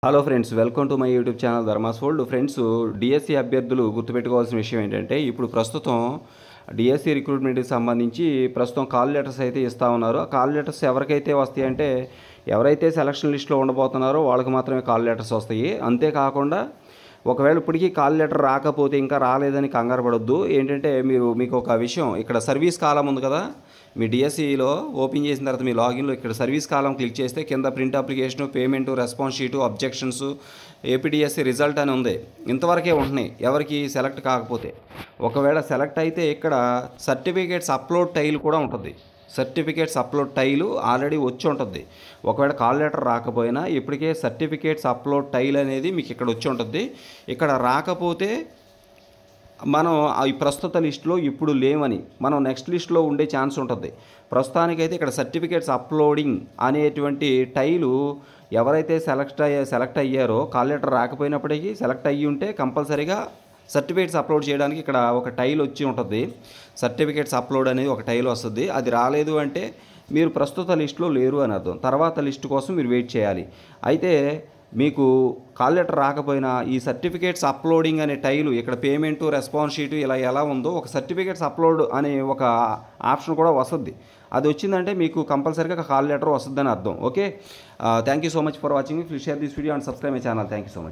Hello friends, welcome to my YouTube channel Dharma's world. Friends, DSC అభ్యర్థులు గుర్తుపెట్టుకోవాల్సిన విషయం ఏంటంటే, ఇప్పుడు ప్రస్తుతం డిఎస్సి రిక్రూట్మెంట్కి సంబంధించి ప్రస్తుతం కాల్ లెటర్స్ అయితే ఇస్తూ ఉన్నారు. ఆ కాల్ లెటర్స్ ఎవరికైతే వస్తాయి అంటే, ఎవరైతే సెలక్షన్ లిస్ట్లో ఉండబోతున్నారో వాళ్ళకి మాత్రమే కాల్ లెటర్స్ వస్తాయి. అంతేకాకుండా ఒకవేళ ఇప్పటికీ కాల్ లెటర్ రాకపోతే, ఇంకా రాలేదని కంగారు పడొద్దు. ఏంటంటే మీకు ఒక విషయం, ఇక్కడ సర్వీస్ కాలం ఉంది కదా, మీ డిఎస్సిలో ఓపెన్ చేసిన తర్వాత మీ లాగిన్లో ఇక్కడ సర్వీస్ కాలం క్లిక్ చేస్తే కింద print application, payment, response sheet, objections, APDSC result అని ఉంది. ఇంతవరకే ఉంటున్నాయి ఎవరికి సెలెక్ట్ కాకపోతే. ఒకవేళ సెలెక్ట్ అయితే ఇక్కడ సర్టిఫికేట్స్ అప్లోడ్ టైల్ కూడా ఉంటుంది. సర్టిఫికేట్స్ అప్లోడ్ టైలు ఆల్రెడీ వచ్చి ఉంటుంది. ఒకవేళ కాల్ లెటర్ రాకపోయినా ఇప్పటికే సర్టిఫికేట్స్ అప్లోడ్ టైల్ అనేది మీకు ఇక్కడ వచ్చి ఉంటుంది. ఇక్కడ రాకపోతే మనం ఈ ప్రస్తుత లిస్టులో ఇప్పుడు లేవని మనం నెక్స్ట్ లిస్టులో ఉండే ఛాన్స్ ఉంటుంది. ప్రస్తుతానికైతే ఇక్కడ సర్టిఫికేట్స్ అప్లోడింగ్ అనేటువంటి టైలు ఎవరైతే సెలెక్ట్ అయ్యారో, కాల్ లెటర్ రాకపోయినప్పటికీ సెలెక్ట్ అయ్యి ఉంటే కంపల్సరీగా సర్టిఫికేట్స్ అప్లోడ్ చేయడానికి ఇక్కడ ఒక టైల్ వచ్చి ఉంటుంది. సర్టిఫికేట్స్ అప్లోడ్ అనేది ఒక టైల్ వస్తుంది. అది రాలేదు అంటే మీరు ప్రస్తుత లిస్టులో లేరు అని అర్థం. తర్వాత లిస్టు కోసం మీరు వెయిట్ చేయాలి. అయితే మీకు కాల్ లెటర్ రాకపోయినా ఈ సర్టిఫికేట్స్ అప్లోడింగ్ అనే టైలు ఇక్కడ పేమెంటు, రెస్పాన్స్ షీటు ఇలా ఎలా ఉందో ఒక సర్టిఫికేట్స్ అప్లోడ్ అనే ఒక ఆప్షన్ కూడా వస్తుంది. అది వచ్చిందంటే మీకు కంపల్సరీగా కాల్ లెటర్ వస్తుందని అర్థం. Okay, thank you so much for watching. Please share this video and subscribe my channel. Thank you so much.